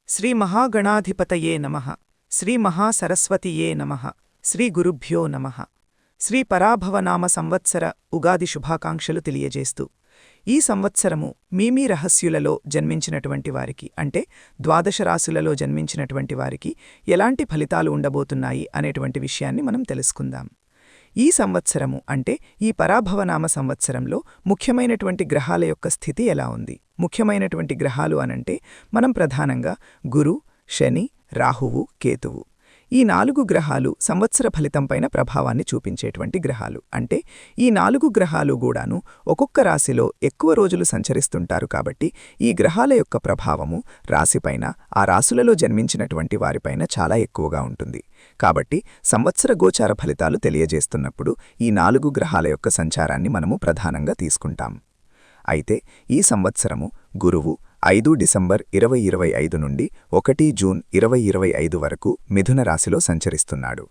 శ్రీ మహాగణాధిపతయే నమః శ్రీ మహాసరస్వతియే నమః శ్రీ గురుభ్యో నమః శ్రీ పరాభవనామ సంవత్సర ఉగాది శుభాకాంక్షలు తెలియజేస్తూ ఈ సంవత్సరము మీమీ రహస్యులలో జన్మించినటువంటి వారికి అంటే ద్వాదశ రాశులలో జన్మించినటువంటి వారికి ఎలాంటి ఫలితాలు ఉండబోతున్నాయి అనేటువంటి విషయాన్ని మనం తెలుసుకుందాం. ఈ సంవత్సరము అంటే ఈ పరాభవనామ సంవత్సరంలో ముఖ్యమైనటువంటి గ్రహాల యొక్క స్థితి ఎలా ఉంది? ముఖ్యమైనటువంటి గ్రహాలు అనంటే మనం ప్రధానంగా గురు, శని, రాహువు, కేతువు ఈ 4 గ్రహాలు సంవత్సర ఫలితంపైన ప్రభావాన్ని చూపించేటువంటి గ్రహాలు. అంటే ఈ 4 గ్రహాలు గూడాను ఒక్కొక్క రాశిలో ఎక్కువ రోజులు సంచరిస్తుంటారు కాబట్టి ఈ గ్రహాల యొక్క ప్రభావము రాశిపైన, ఆ రాశులలో జన్మించినటువంటి వారిపైన చాలా ఎక్కువగా ఉంటుంది. కాబట్టి సంవత్సర గోచార ఫలితాలు తెలియజేస్తున్నప్పుడు ఈ 4 గ్రహాల యొక్క సంచారాన్ని మనము ప్రధానంగా తీసుకుంటాం. అయితే ఈ సంవత్సరము గురువు 5 డిసెంబర్ 2025 నుండి 1 జూన్ 2025 వరకు మిథున రాశిలో సంచరిస్తున్నాడు.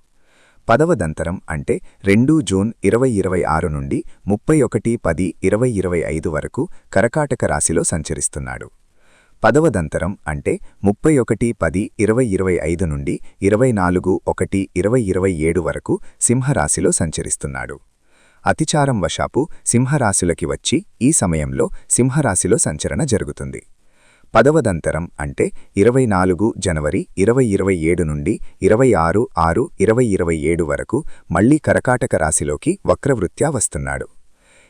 10వ దంతరం అంటే 2 జూన్ 2026 నుండి 31/10/2025 వరకు కర్కాటక రాశిలో సంచరిస్తున్నాడు. 10వ దంతరం అంటే 31/10/2025 నుండి 24/1/2027 వరకు సింహరాశిలో సంచరిస్తున్నాడు. అతిచారం వశాపు సింహరాశులకి వచ్చి ఈ సమయంలో సింహరాశిలో సంచరణ జరుగుతుంది. 10వ దంతరం అంటే 24 జనవరి 2027 నుండి 26/6/2027 వరకు మళ్లీ కర్కాటక రాశిలోకి వక్రవృత్యా వస్తున్నాడు.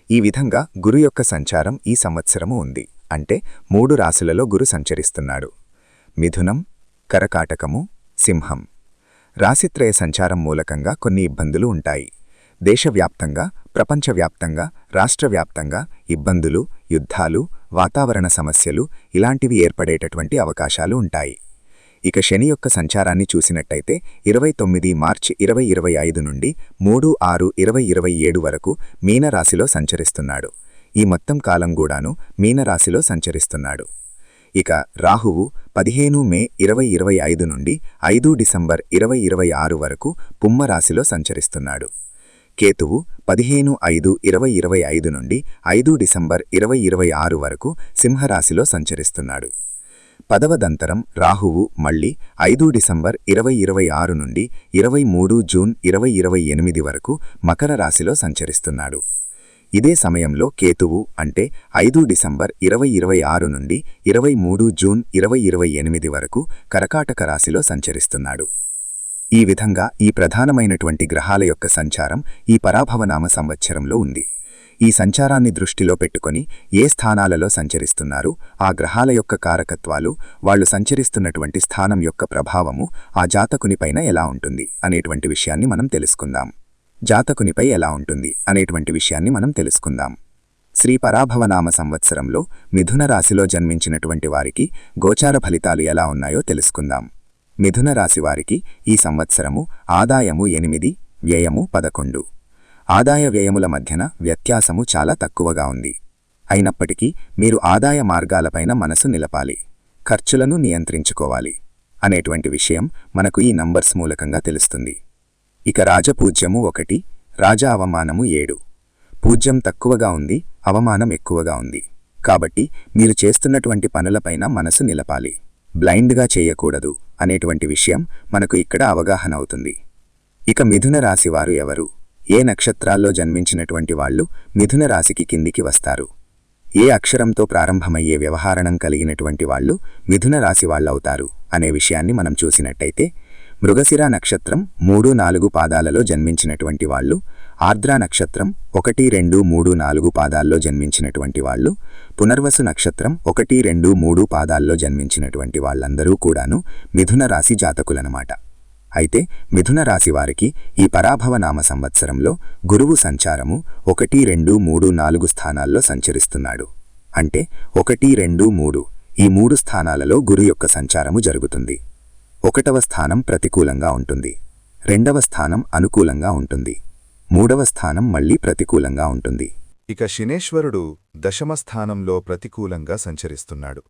ఈ విధంగా గురు యొక్క సంచారం ఈ సంవత్సరము ఉంది. అంటే 3 రాశులలో గురు సంచరిస్తున్నాడు. మిథునం, కర్కాటకము, సింహం. రాశిత్రయ సంచారం మూలకంగా కొన్ని ఇబ్బందులు ఉంటాయి. దేశవ్యాప్తంగా, ప్రపంచవ్యాప్తంగా, రాష్ట్రవ్యాప్తంగా ఇబ్బందులు, యుద్ధాలు, వాతావరణ సమస్యలు ఇలాంటివి ఏర్పడేటటువంటి అవకాశాలు ఉంటాయి. ఇక శని యొక్క సంచారాన్ని చూసినట్టయితే 29 మార్చి 2025 నుండి 3/6/2027 వరకు మీనరాశిలో సంచరిస్తున్నాడు. ఈ మొత్తం కాలం గూడాను మీనరాశిలో సంచరిస్తున్నాడు. ఇక రాహువు 15 మే 2025 నుండి 5 డిసెంబర్ 2026 వరకు కుంభరాశిలో సంచరిస్తున్నాడు. కేతువు 15/5/2025 నుండి 5 డిసెంబర్ 2026 వరకు సింహరాశిలో సంచరిస్తున్నాడు. 10వ దంతరం రాహువు మళ్లీ 5 డిసెంబర్ 2026 నుండి 23 జూన్ 2028 వరకు మకర రాశిలో సంచరిస్తున్నాడు. ఇదే సమయంలో కేతువు అంటే 5 డిసెంబర్ 2026 నుండి 23 జూన్ 2028 వరకు కర్కాటక రాశిలో సంచరిస్తున్నాడు. ఈ విధంగా ఈ ప్రధానమైనటువంటి గ్రహాల యొక్క సంచారం ఈ పరాభవనామ సంవత్సరంలో ఉంది. ఈ సంచారాన్ని దృష్టిలో పెట్టుకొని ఏ స్థానాలలో సంచరిస్తున్నారు, ఆ గ్రహాల యొక్క కారకత్వాలు, వాళ్లు సంచరిస్తున్నటువంటి స్థానం యొక్క ప్రభావము ఆ జాతకునిపైన ఎలా ఉంటుంది అనేటువంటి విషయాన్ని మనం తెలుసుకుందాం. జాతకునిపై ఎలా ఉంటుంది అనేటువంటి విషయాన్ని మనం తెలుసుకుందాం. శ్రీ పరాభవనామ సంవత్సరంలో మిథున రాశిలో జన్మించినటువంటి వారికి గోచార ఫలితాలు ఎలా ఉన్నాయో తెలుసుకుందాం. మిథున రాశివారికి ఈ సంవత్సరము ఆదాయము 8, వ్యయము 11. ఆదాయ వ్యయముల మధ్యన వ్యత్యాసము చాలా తక్కువగా ఉంది. అయినప్పటికీ మీరు ఆదాయ మార్గాలపైన మనసు నిలపాలి, ఖర్చులను నియంత్రించుకోవాలి అనేటువంటి విషయం మనకు ఈ నంబర్స్ మూలకంగా తెలుస్తుంది. ఇక రాజపూజ్యము 1, రాజ అవమానము 7. పూజ్యం తక్కువగా ఉంది, అవమానం ఎక్కువగా ఉంది. కాబట్టి మీరు చేస్తున్నటువంటి పనులపైన మనసు నిలపాలి, బ్లైండ్గా చేయకూడదు అనేటువంటి విషయం మనకు ఇక్కడ అవగాహన అవుతుంది. ఇక మిథున రాశివారు ఎవరు, ఏ నక్షత్రాల్లో జన్మించినటువంటి వాళ్లు మిథున రాశికి కిందికి వస్తారు, ఏ అక్షరంతో ప్రారంభమయ్యే వ్యవహారణం కలిగినటువంటి వాళ్లు మిథున రాశి వాళ్ళవుతారు అనే విషయాన్ని మనం చూసినట్టయితే మృగశిర నక్షత్రం 3-4 పాదాలలో జన్మించినటువంటి వాళ్లు, ఆర్ద్రా నక్షత్రం 1-2-3-4 పాదాల్లో జన్మించినటువంటి వాళ్లు, పునర్వసు నక్షత్రం 1-2-3 పాదాల్లో జన్మించినటువంటి వాళ్లందరూ కూడాను మిథున రాశి జాతకులనమాట. అయితే మిథున రాశి వారికి ఈ పరాభవనామ సంవత్సరంలో గురువు సంచారము 1-2-3-4 స్థానాల్లో సంచరిస్తున్నాడు. అంటే 1-2-3 ఈ 3 స్థానాలలో గురు యొక్క సంచారము జరుగుతుంది. 1వ స్థానం ప్రతికూలంగా ఉంటుంది, 2వ స్థానం అనుకూలంగా ఉంటుంది, 3వ స్థానం మళ్లీ ప్రతికూలంగా ఉంటుంది. ఇక శనేశ్వరుడు 10మ స్థానంలో ప్రతికూలంగా సంచరిస్తున్నాడు.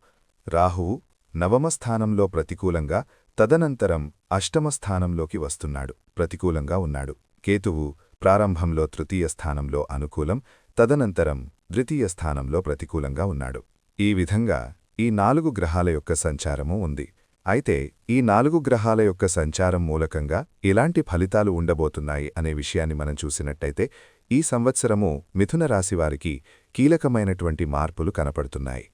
రాహువు 9మ స్థానంలో ప్రతికూలంగా, తదనంతరం 8మ స్థానంలోకి వస్తున్నాడు, ప్రతికూలంగా ఉన్నాడు. కేతువు ప్రారంభంలో 3య స్థానంలో అనుకూలం, తదనంతరం 2య స్థానంలో ప్రతికూలంగా ఉన్నాడు. ఈ విధంగా ఈ 4 గ్రహాల యొక్క సంచారము ఉంది. అయితే ఈ 4 గ్రహాల యొక్క సంచారం మూలకంగా ఎలాంటి ఫలితాలు ఉండబోతున్నాయి అనే విషయాన్ని మనం చూసినట్టయితే ఈ సంవత్సరము మిథున రాశివారికి కీలకమైనటువంటి మార్పులు కనపడుతున్నాయి.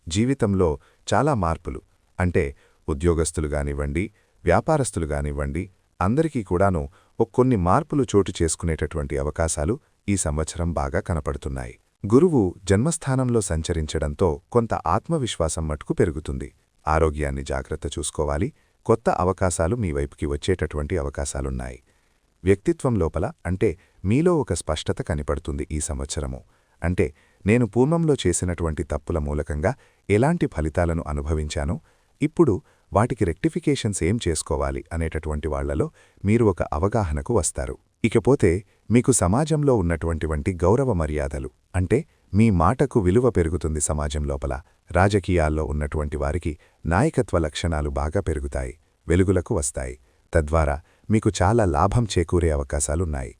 జీవితంలో చాలా మార్పులు అంటే ఉద్యోగస్తులు గానివ్వండి, వ్యాపారస్తులు గానివ్వండి, అందరికీ కూడాను కొన్ని మార్పులు చోటు చేసుకునేటటువంటి అవకాశాలు ఈ సంవత్సరం బాగా కనపడుతున్నాయి. గురువు జన్మస్థానంలో సంచరించడంతో కొంత ఆత్మవిశ్వాసం మట్టుకు పెరుగుతుంది. ఆరోగ్యాన్ని జాగ్రత్త చూసుకోవాలి. కొత్త అవకాశాలు మీ వైపుకి వచ్చేటటువంటి అవకాశాలున్నాయి. వ్యక్తిత్వం లోపల అంటే మీలో ఒక స్పష్టత కనిపడుతుంది ఈ సంవత్సరము. అంటే నేను పూర్వంలో చేసినటువంటి తప్పుల మూలకంగా ఎలాంటి ఫలితాలను అనుభవించానో, ఇప్పుడు వాటికి రెక్టిఫికేషన్స్ ఏం చేసుకోవాలి అనేటటువంటి వాళ్లలో మీరు ఒక అవగాహనకు వస్తారు. ఇకపోతే మీకు సమాజంలో ఉన్నటువంటి గౌరవ మర్యాదలు అంటే మీ మాటకు విలువ పెరుగుతుంది. సమాజం లోపల రాజకీయాల్లో ఉన్నటువంటి వారికి నాయకత్వ లక్షణాలు బాగా పెరుగుతాయి, వెలుగులకు వస్తాయి. తద్వారా మీకు చాలా లాభం చేకూరే అవకాశాలున్నాయి.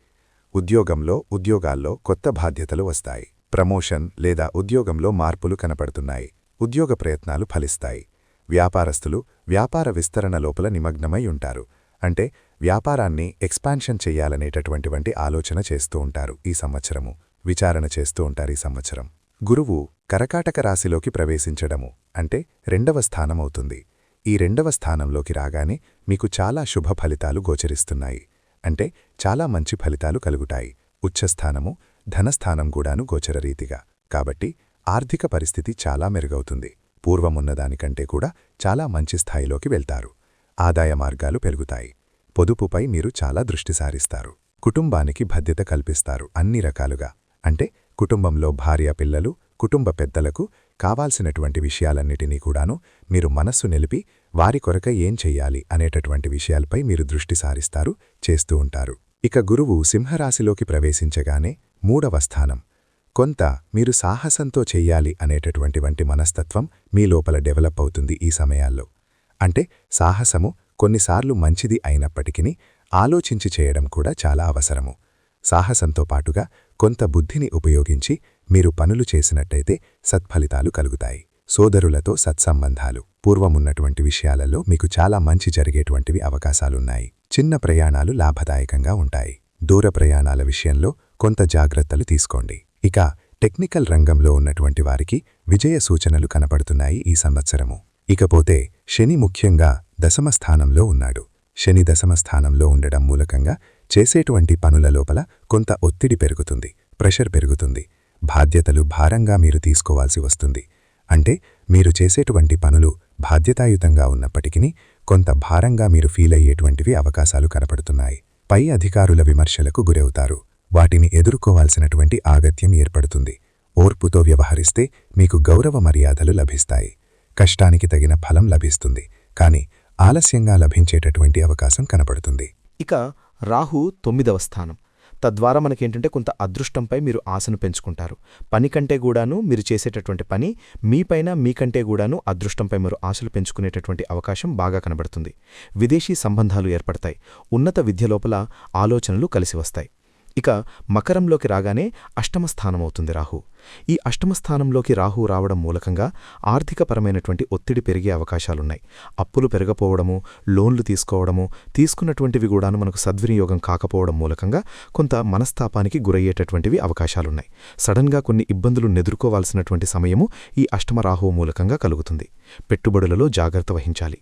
ఉద్యోగాల్లో కొత్త బాధ్యతలు వస్తాయి. ప్రమోషన్ లేదా ఉద్యోగంలో మార్పులు కనపడుతున్నాయి. ఉద్యోగ ప్రయత్నాలు ఫలిస్తాయి. వ్యాపారస్తులు వ్యాపార విస్తరణ లోపల నిమగ్నమై ఉంటారు. అంటే వ్యాపారాన్ని ఎక్స్పాన్షన్ చెయ్యాలనేటటువంటి ఆలోచన చేస్తూ ఉంటారు ఈ సంవత్సరము. విచారణ చేస్తూ ఉంటారు ఈ సంవత్సరం. గురువు కర్కాటక రాశిలోకి ప్రవేశించడము అంటే 2వ స్థానమవుతుంది. ఈ 2వ స్థానంలోకి రాగానే మీకు చాలా శుభ ఫలితాలు గోచరిస్తున్నాయి. అంటే చాలా మంచి ఫలితాలు కలుగుతాయి. ఉచ్చస్థానము, ధనస్థానం కూడాను గోచరరీతిగా. కాబట్టి ఆర్థిక పరిస్థితి చాలా మెరుగవుతుంది. పూర్వమున్నదానికంటే కూడా చాలా మంచి స్థాయిలోకి వెళ్తారు. ఆదాయ మార్గాలు పెరుగుతాయి. పొదుపుపై మీరు చాలా దృష్టి సారిస్తారు. కుటుంబానికి భద్రత కల్పిస్తారు అన్ని రకాలుగా. అంటే కుటుంబంలో భార్య, పిల్లలు, కుటుంబ పెద్దలకు కావాల్సినటువంటి విషయాలన్నిటినీ కూడాను మీరు మనస్సు నిలిపి వారి కొరకై ఏం చెయ్యాలి అనేటటువంటి విషయాలపై మీరు దృష్టి సారిస్తారు, చేస్తూ ఉంటారు. ఇక గురువు సింహరాశిలోకి ప్రవేశించగానే 3వ స్థానం. కొంత మీరు సాహసంతో చెయ్యాలి అనేటటువంటి మనస్తత్వం మీ లోపల డెవలప్ అవుతుంది ఈ సమయాల్లో. అంటే సాహసము కొన్నిసార్లు మంచిది అయినప్పటికీ ఆలోచించి చేయడం కూడా చాలా అవసరము. సాహసంతో పాటుగా కొంత బుద్ధిని ఉపయోగించి మీరు పనులు చేసినట్టయితే సత్ఫలితాలు కలుగుతాయి. సోదరులతో సత్సంబంధాలు, పూర్వమున్నటువంటి విషయాలలో మీకు చాలా మంచి జరిగేటువంటివి అవకాశాలున్నాయి. చిన్న ప్రయాణాలు లాభదాయకంగా ఉంటాయి. దూర ప్రయాణాల విషయంలో కొంత జాగ్రత్తలు తీసుకోండి. ఇక టెక్నికల్ రంగంలో ఉన్నటువంటి వారికి విజయ సూచనలు కనపడుతున్నాయి ఈ సంవత్సరము. ఇకపోతే శని ముఖ్యంగా 10వ స్థానంలో ఉన్నాడు. శని 10వ స్థానంలో ఉండడం మూలకంగా చేసేటువంటి పనుల లోపల కొంత ఒత్తిడి పెరుగుతుంది, ప్రెషర్ పెరుగుతుంది. బాధ్యతలు భారంగా మీరు తీసుకోవాల్సి వస్తుంది. అంటే మీరు చేసేటువంటి పనులు బాధ్యతాయుతంగా ఉన్నప్పటికీ కొంత భారంగా మీరు ఫీల్ అయ్యేటువంటివి అవకాశాలు కనపడుతున్నాయి. పై అధికారుల విమర్శలకు గురవుతారు. వాటిని ఎదుర్కోవాల్సినటువంటి ఆగత్యం ఏర్పడుతుంది. ఓర్పుతో వ్యవహరిస్తే మీకు గౌరవ మర్యాదలు లభిస్తాయి. కష్టానికి తగిన ఫలం లభిస్తుంది. కానీ ఆలస్యంగా లభించేటటువంటి అవకాశం కనపడుతుంది. ఇక రాహు 9వ స్థానం. తద్వారా మనకేంటంటే కొంత అదృష్టంపై మీరు ఆశను పెంచుకుంటారు. పని కంటే కూడాను మీరు చేసేటటువంటి పని మీపైన మీకంటే కూడాను అదృష్టంపై మీరు ఆశలు పెంచుకునేటటువంటి అవకాశం బాగా కనబడుతుంది. విదేశీ సంబంధాలు ఏర్పడతాయి. ఉన్నత విద్య లోపల ఆలోచనలు కలిసి వస్తాయి. ఇక మకరంలోకి రాగానే 8వ స్థానమవుతుంది రాహు. ఈ 8వ స్థానంలోకి రాహు రావడం మూలకంగా ఆర్థికపరమైనటువంటి ఒత్తిడి పెరిగే అవకాశాలున్నాయి. అప్పులు పెరగపోవడము, లోన్లు తీసుకోవడము, తీసుకున్నటువంటివి కూడాను మనకు సద్వినియోగం కాకపోవడం మూలకంగా కొంత మనస్తాపానికి గురయ్యేటటువంటివి అవకాశాలున్నాయి. సడన్గా కొన్ని ఇబ్బందులు ఎదుర్కోవాల్సినటువంటి సమయము ఈ 8వ రాహువు మూలకంగా కలుగుతుంది. పెట్టుబడులలో జాగ్రత్త వహించాలి.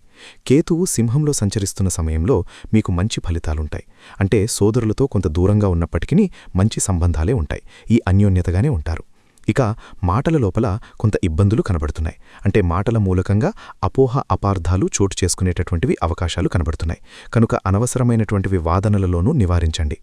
కేతువు సింహంలో సంచరిస్తున్న సమయంలో మీకు మంచి ఫలితాలుంటాయి. అంటే సోదరులతో కొంత దూరంగా ఉన్నప్పటికీ మంచి సంబంధాలే ఉంటాయి. ఈ అన్యోన్యతగానే ఉంటారు. ఇక మాటల లోపల కొంత ఇబ్బందులు కనబడుతున్నాయి. అంటే మాటల మూలకంగా అపోహ అపార్థాలు చోటు చేసుకునేటటువంటివి అవకాశాలు కనబడుతున్నాయి. కనుక అనవసరమైనటువంటివి వాదనలలోనూ నివారించండి.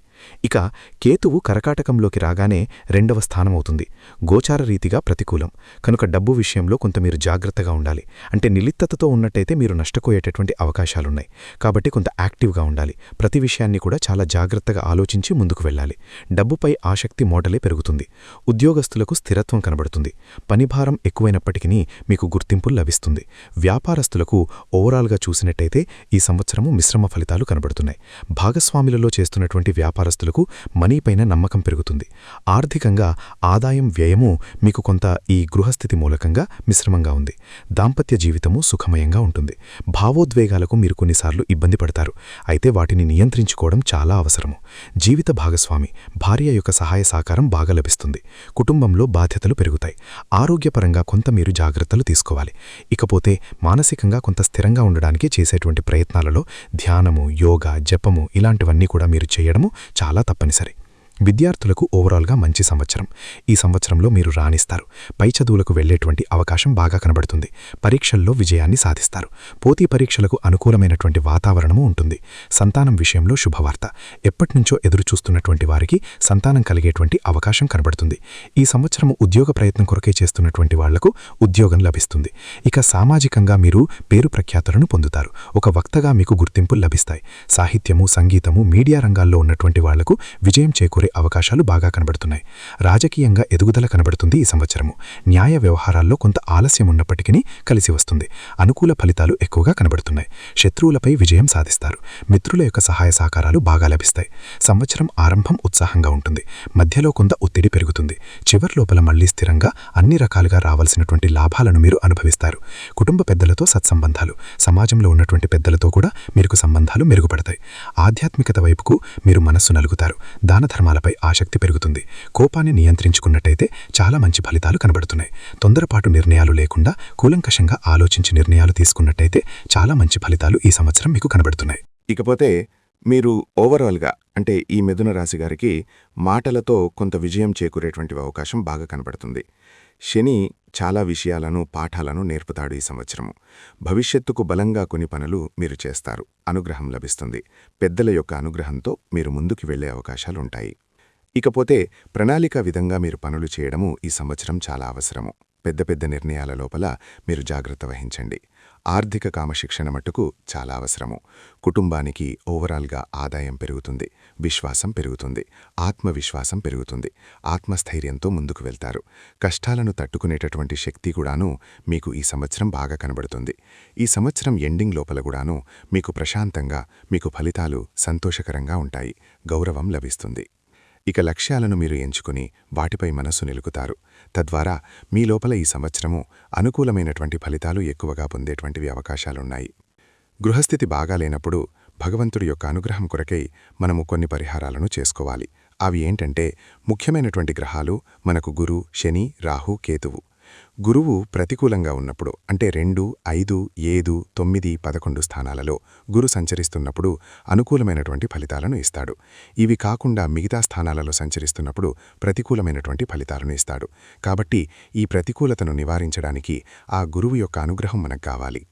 ఇక కేతువు కర్కాటకంలోకి రాగానే 2వ స్థానమవుతుంది. గోచార రీతిగా ప్రతికూలం. కనుక డబ్బు విషయంలో కొంత మీరు జాగ్రత్తగా ఉండాలి. అంటే నిలిత్తతతో ఉన్నట్టయితే మీరు నష్టపోయేటటువంటి అవకాశాలున్నాయి. కాబట్టి కొంత యాక్టివ్గా ఉండాలి. ప్రతి విషయాన్ని కూడా చాలా జాగ్రత్తగా ఆలోచించి ముందుకు వెళ్ళాలి. డబ్బుపై ఆసక్తి మోడలే పెరుగుతుంది. ఉద్యోగస్తులకు స్థిరత్వం కనబడుతుంది. పనిభారం ఎక్కువైనప్పటికీ మీకు గుర్తింపులు లభిస్తుంది. వ్యాపారస్తులకు ఓవరాల్గా చూసినట్టయితే ఈ సంవత్సరము మిశ్రమ ఫలితాలు కనబడుతున్నాయి. భాగస్వాములలో చేస్తున్నటువంటి వ్యాపార వ్యాపారస్తులకు మనీపైన నమ్మకం పెరుగుతుంది. ఆర్థికంగా ఆదాయం వ్యయము మీకు కొంత ఈ గృహస్థితి మూలకంగా మిశ్రమంగా ఉంది. దాంపత్య జీవితము సుఖమయంగా ఉంటుంది. భావోద్వేగాలకు మీరు కొన్నిసార్లు ఇబ్బంది పడతారు. అయితే వాటిని నియంత్రించుకోవడం చాలా అవసరము. జీవిత భాగస్వామి భార్య యొక్క సహాయ సహకారం బాగా లభిస్తుంది. కుటుంబంలో బాధ్యతలు పెరుగుతాయి. ఆరోగ్యపరంగా కొంత మీరు జాగ్రత్తలు తీసుకోవాలి. ఇకపోతే మానసికంగా కొంత స్థిరంగా ఉండడానికి చేసేటువంటి ప్రయత్నాలలో ధ్యానము, యోగా, జపము ఇలాంటివన్నీ కూడా మీరు చేయడము చాలా తప్పనిసరి. విద్యార్థులకు ఓవరాల్గా మంచి సంవత్సరం. ఈ సంవత్సరంలో మీరు రాణిస్తారు. పై చదువులకు వెళ్లేటువంటి అవకాశం బాగా కనబడుతుంది. పరీక్షల్లో విజయాన్ని సాధిస్తారు. పోటీ పరీక్షలకు అనుకూలమైనటువంటి వాతావరణము ఉంటుంది. సంతానం విషయంలో శుభవార్త. ఎప్పటినుంచో ఎదురుచూస్తున్నటువంటి వారికి సంతానం కలిగేటువంటి అవకాశం కనబడుతుంది. ఈ సంవత్సరము ఉద్యోగ ప్రయత్నం కొరకే చేస్తున్నటువంటి వాళ్లకు ఉద్యోగం లభిస్తుంది. ఇక సామాజికంగా మీరు పేరు ప్రఖ్యాతులను పొందుతారు. ఒక వక్తగా మీకు గుర్తింపులు లభిస్తాయి. సాహిత్యము, సంగీతము, మీడియా రంగాల్లో ఉన్నటువంటి వాళ్లకు విజయం చేకూరే అవకాశాలు బాగా కనబడుతున్నాయి. రాజకీయంగా ఎదుగుదల కనబడుతుంది. ఈ సంవత్సరము న్యాయ వ్యవహారాల్లో కొంత ఆలస్యం ఉన్నప్పటికీ కలిసి వస్తుంది. అనుకూల ఫలితాలు ఎక్కువగా కనబడుతున్నాయి. శత్రువులపై విజయం సాధిస్తారు. మిత్రుల యొక్క సహాయ సహకారాలు బాగా లభిస్తాయి. సంవత్సరం ఆరంభం ఉత్సాహంగా ఉంటుంది. మధ్యలో కొంత ఒత్తిడి పెరుగుతుంది. చివరి లోపల మళ్లీ స్థిరంగా అన్ని రకాలుగా రావాల్సినటువంటి లాభాలను మీరు అనుభవిస్తారు. కుటుంబ పెద్దలతో సత్సంబంధాలు, సమాజంలో ఉన్నటువంటి పెద్దలతో కూడా మీకు సంబంధాలు మెరుగుపడతాయి. ఆధ్యాత్మికత వైపుకు మీరు మనస్సు నలుగుతారు. దాన ధర్మాలపై ఆసక్తి పెరుగుతుంది. కోపాన్ని నియంత్రించుకున్నట్టయితే చాలా మంచి ఫలితాలు కనబడుతున్నాయి. తొందరపాటు నిర్ణయాలు లేకుండా కూలంకషంగా ఆలోచించి నిర్ణయాలు తీసుకున్నట్టయితే చాలా మంచి ఫలితాలు ఈ సంవత్సరం మీకు కనబడుతున్నాయి. ఇకపోతే మీరు ఓవరాల్గా అంటే ఈ మిథున రాశి గారికి మాటలతో కొంత విజయం చేకూరేటువంటి అవకాశం బాగా కనబడుతుంది. శని చాలా విషయాలను, పాఠాలను నేర్పుతాడు ఈ సంవత్సరము. భవిష్యత్తుకు బలంగా కొన్ని పనులు మీరు చేస్తారు. అనుగ్రహం లభిస్తుంది. పెద్దల యొక్క అనుగ్రహంతో మీరు ముందుకు వెళ్లే అవకాశాలుంటాయి. ఇకపోతే ప్రణాళిక విధంగా మీరు పనులు చేయడము ఈ సంవత్సరం చాలా అవసరము. పెద్ద పెద్ద నిర్ణయాల లోపల మీరు జాగ్రత్త వహించండి. ఆర్థిక కామశిక్షణ మట్టుకు చాలా అవసరము. కుటుంబానికి ఓవరాల్గా ఆదాయం పెరుగుతుంది. విశ్వాసం పెరుగుతుంది. ఆత్మవిశ్వాసం పెరుగుతుంది. ఆత్మస్థైర్యంతో ముందుకు వెళ్తారు. కష్టాలను తట్టుకునేటటువంటి శక్తి కూడాను మీకు ఈ సంవత్సరం బాగా కనబడుతుంది. ఈ సంవత్సరం ఎండింగ్ లోపల కూడాను మీకు ప్రశాంతంగా, మీకు ఫలితాలు సంతోషకరంగా ఉంటాయి. గౌరవం లభిస్తుంది. ఇక లక్ష్యాలను మీరు ఎంచుకుని వాటిపై మనస్సు నిలుకుతారు. తద్వారా మీ లోపల ఈ సంవత్సరము అనుకూలమైనటువంటి ఫలితాలు ఎక్కువగా పొందేటువంటివి అవకాశాలున్నాయి. గృహస్థితి బాగాలేనప్పుడు భగవంతుడి యొక్క అనుగ్రహం కొరకై మనము కొన్ని పరిహారాలను చేసుకోవాలి. అవి ఏంటంటే, ముఖ్యమైనటువంటి గ్రహాలు మనకు గురు, శని, రాహు, కేతువు. గురువు ప్రతికూలంగా ఉన్నప్పుడు అంటే 2, 5, 7, 9, 11 స్థానాలలో గురు సంచరిస్తున్నప్పుడు అనుకూలమైనటువంటి ఫలితాలను ఇస్తాడు. ఇవి కాకుండా మిగతా స్థానాలలో సంచరిస్తున్నప్పుడు ప్రతికూలమైనటువంటి ఫలితాలను ఇస్తాడు. కాబట్టి ఈ ప్రతికూలతను నివారించడానికి ఆ గురువు యొక్క అనుగ్రహం మనకు కావాలి.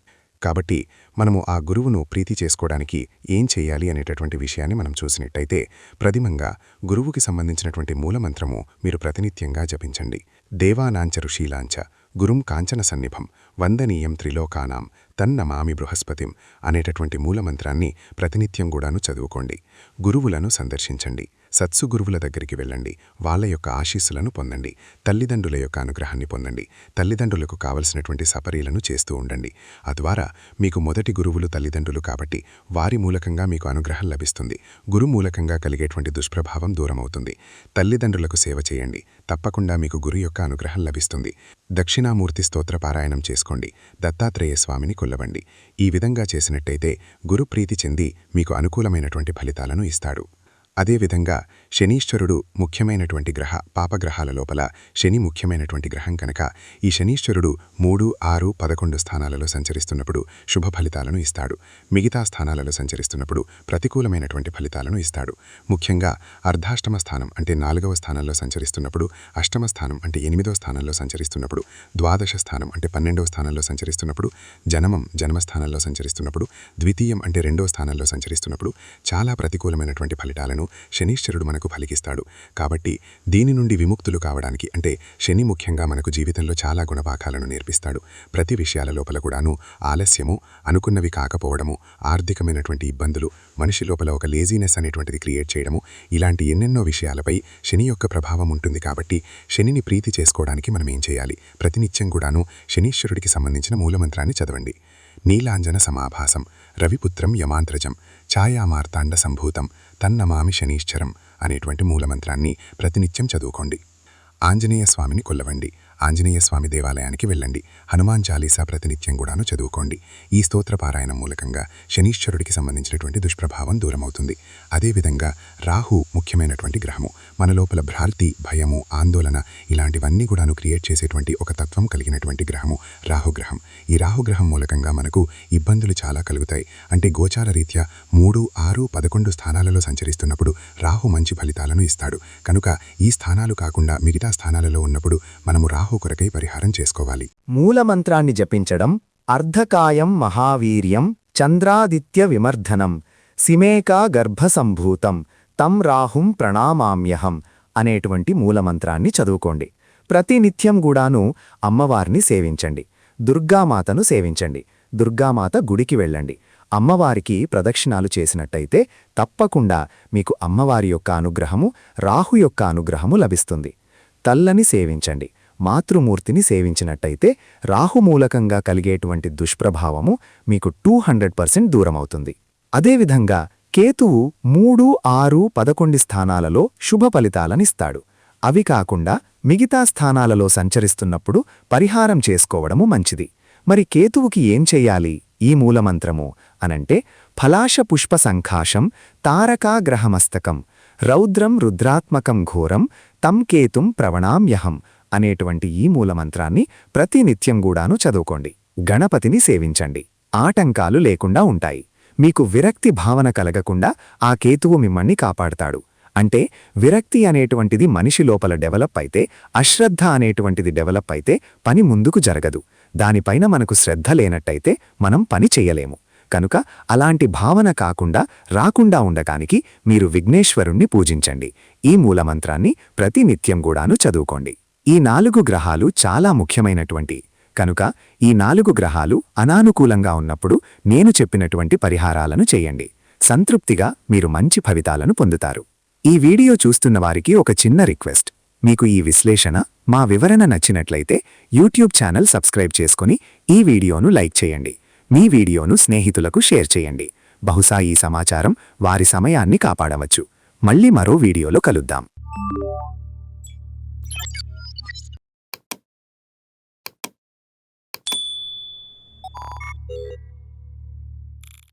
కాబట్టి మనము ఆ గురువును ప్రీతి చేసుకోవడానికి ఏం చెయ్యాలి అనేటటువంటి విషయాన్ని మనం చూసినట్టయితే, ప్రథమంగా గురువుకి సంబంధించినటువంటి మూలమంత్రము మీరు ప్రతినిత్యంగా జపించండి. దేవానాంచ ఋషీలాంచ గురుం కాంచన సన్నిభం వందనీయం త్రిలోకానాం తన్నమామి బృహస్పతిం అనేటటువంటి మూలమంత్రాన్ని ప్రతినిత్యం కూడాను చదువుకోండి. గురువులను సందర్శించండి. సత్సు గురువుల దగ్గరికి వెళ్ళండి. వాళ్ళ యొక్క ఆశీస్సులను పొందండి. తల్లిదండ్రుల యొక్క అనుగ్రహాన్ని పొందండి. తల్లిదండ్రులకు కావలసినటువంటి సపరీలను చేస్తూ ఉండండి. అద్వారా మీకు మొదటి గురువులు తల్లిదండ్రులు కాబట్టి వారి మూలకంగా మీకు అనుగ్రహం లభిస్తుంది. గురు మూలకంగా కలిగేటువంటి దుష్ప్రభావం దూరమవుతుంది. తల్లిదండ్రులకు సేవ చేయండి. తప్పకుండా మీకు గురు యొక్క అనుగ్రహం లభిస్తుంది. దక్షిణామూర్తి స్తోత్ర పారాయణం చేసుకోండి. దత్తాత్రేయ స్వామిని కొల్లవండి. ఈ విధంగా చేసినట్టయితే గురు ప్రీతి చెంది మీకు అనుకూలమైనటువంటి ఫలితాలను ఇస్తాడు. అదేవిధంగా శనీశ్వరుడు ముఖ్యమైనటువంటి పాపగ్రహాల లోపల శని ముఖ్యమైనటువంటి గ్రహం కనుక ఈ శనీశ్వరుడు 3, 6, 11 స్థానాలలో సంచరిస్తున్నప్పుడు శుభ ఫలితాలను ఇస్తాడు. మిగతా స్థానాలలో సంచరిస్తున్నప్పుడు ప్రతికూలమైనటువంటి ఫలితాలను ఇస్తాడు. ముఖ్యంగా అర్ధాష్టమ స్థానం అంటే 4వ స్థానంలో సంచరిస్తున్నప్పుడు, అష్టమ స్థానం అంటే 8వ స్థానంలో సంచరిస్తున్నప్పుడు, ద్వాదశ స్థానం అంటే 12వ స్థానంలో సంచరిస్తున్నప్పుడు, జన్మస్థానంలో సంచరిస్తున్నప్పుడు, ద్వితీయం అంటే 2వ స్థానంలో సంచరిస్తున్నప్పుడు చాలా ప్రతికూలమైనటువంటి ఫలితాలను శనీశ్వరుడు మనకు ఫలికిస్తాడు. కాబట్టి దీని నుండి విముక్తులు కావడానికి అంటే శని ముఖ్యంగా మనకు జీవితంలో చాలా గుణపాఠాలను నేర్పిస్తాడు. ప్రతి విషయాల లోపల కూడాను ఆలస్యము, అనుకున్నవి కాకపోవడము, ఆర్థికమైనటువంటి ఇబ్బందులు, మనిషి లోపల ఒక లేజీనెస్ అనేటువంటిది క్రియేట్ చేయడము, ఇలాంటి ఎన్నెన్నో విషయాలపై శని యొక్క ప్రభావం ఉంటుంది. కాబట్టి శనిని ప్రీతి చేసుకోవడానికి మనం ఏం చేయాలి? ప్రతినిత్యం కూడాను శనీశ్వరుడికి సంబంధించిన మూలమంత్రాన్ని చదవండి. నీలాంజన సమాభాసం రవిపుత్రం యమాంత్రజం ఛాయామార్తాండ సంభూతం తన్నమామి శనీశ్వరం అనేటువంటి మూలమంత్రాన్ని ప్రతినిత్యం చదువుకోండి. ఆంజనేయ స్వామిని కొల్లవండి. ఆంజనేయ స్వామి దేవాలయానికి వెళ్ళండి. హనుమాన్ చాలీసా ప్రతినిత్యం కూడాను చదువుకోండి. ఈ స్తోత్ర పారాయణం మూలకంగా శనీశ్వరుడికి సంబంధించినటువంటి దుష్ప్రభావం దూరమవుతుంది. అదేవిధంగా రాహు ముఖ్యమైనటువంటి గ్రహము. మన లోపల భ్రాంతి, భయము, ఆందోళన ఇలాంటివన్నీ కూడాను క్రియేట్ చేసేటువంటి ఒక తత్వం కలిగినటువంటి గ్రహము రాహుగ్రహం. ఈ రాహుగ్రహం మూలకంగా మనకు ఇబ్బందులు చాలా కలుగుతాయి. అంటే గోచార రీత్యా 3, 6, 11 స్థానాలలో సంచరిస్తున్నప్పుడు రాహు మంచి ఫలితాలను ఇస్తాడు. కనుక ఈ స్థానాలు కాకుండా మిగతా స్థానాలలో ఉన్నప్పుడు మనము రాహు కొరకై పరిహారం చేసుకోవాలి. మూలమంత్రాన్ని జపించడం అర్ధకాయం మహావీర్యం చంద్రాదిత్య విమర్ధనం సిమేకా గర్భసంభూతం తం రాహుం ప్రణామామ్యహం అనేటువంటి మూలమంత్రాన్ని చదువుకోండి. ప్రతినిత్యం గూడాను అమ్మవారిని సేవించండి. దుర్గామాతను సేవించండి. దుర్గామాత గుడికి వెళ్ళండి. అమ్మవారికి ప్రదక్షిణాలు చేసినట్టయితే తప్పకుండా మీకు అమ్మవారి యొక్క అనుగ్రహము, రాహు యొక్క అనుగ్రహము లభిస్తుంది. తల్లని సేవించండి. మాతృమూర్తిని సేవించినట్టయితే రాహుమూలకంగా కలిగేటువంటి దుష్ప్రభావము మీకు 200% దూరమవుతుంది. అదేవిధంగా కేతువు 3, 6, 11 స్థానాలలో శుభ ఫలితాలనిస్తాడు. అవి కాకుండా మిగతా స్థానాలలో సంచరిస్తున్నప్పుడు పరిహారం చేసుకోవడము మంచిది. మరి కేతువుకి ఏం చెయ్యాలి ఈ మూలమంత్రము అనంటే ఫలాశ పుష్ప సంఖాశం తారకాగ్రహమస్తకం రౌద్రం రుద్రాత్మకం ఘోరం తం కేతుం ప్రవణామ్యహం అనేటువంటి ఈ మూలమంత్రాన్ని ప్రతినిత్యం గూడాను చదువుకోండి. గణపతిని సేవించండి. ఆటంకాలు లేకుండా ఉంటాయి. మీకు విరక్తి భావన కలగకుండా ఆ కేతువు మిమ్మల్ని కాపాడతాడు. అంటే విరక్తి అనేటువంటిది మనిషి లోపల డెవలప్ అయితే, అశ్రద్ధ అనేటువంటిది డెవలప్ అయితే పని ముందుకు జరగదు. దానిపైన మనకు శ్రద్ధ లేనట్టయితే మనం పని చెయ్యలేము. కనుక అలాంటి భావన రాకుండా ఉండటానికి మీరు విఘ్నేశ్వరుణ్ణి పూజించండి. ఈ మూలమంత్రాన్ని ప్రతినిత్యం గూడాను చదువుకోండి. ఈ 4 గ్రహాలు చాలా ముఖ్యమైనటువంటి కనుక ఈ 4 గ్రహాలు అనానుకూలంగా ఉన్నప్పుడు నేను చెప్పినటువంటి పరిహారాలను చేయండి. సంతృప్తిగా మీరు మంచి ఫలితాలను పొందుతారు. ఈ వీడియో చూస్తున్న వారికి ఒక చిన్న రిక్వెస్ట్. మీకు ఈ విశ్లేషణ, మా వివరణ నచ్చినట్లయితే యూట్యూబ్ ఛానల్ సబ్స్క్రైబ్ చేసుకుని ఈ వీడియోను లైక్ చేయండి. మీ వీడియోను స్నేహితులకు షేర్ చేయండి. బహుశా ఈ సమాచారం వారి సమయాన్ని కాపాడవచ్చు. మళ్ళీ మరో వీడియోలో కలుద్దాం.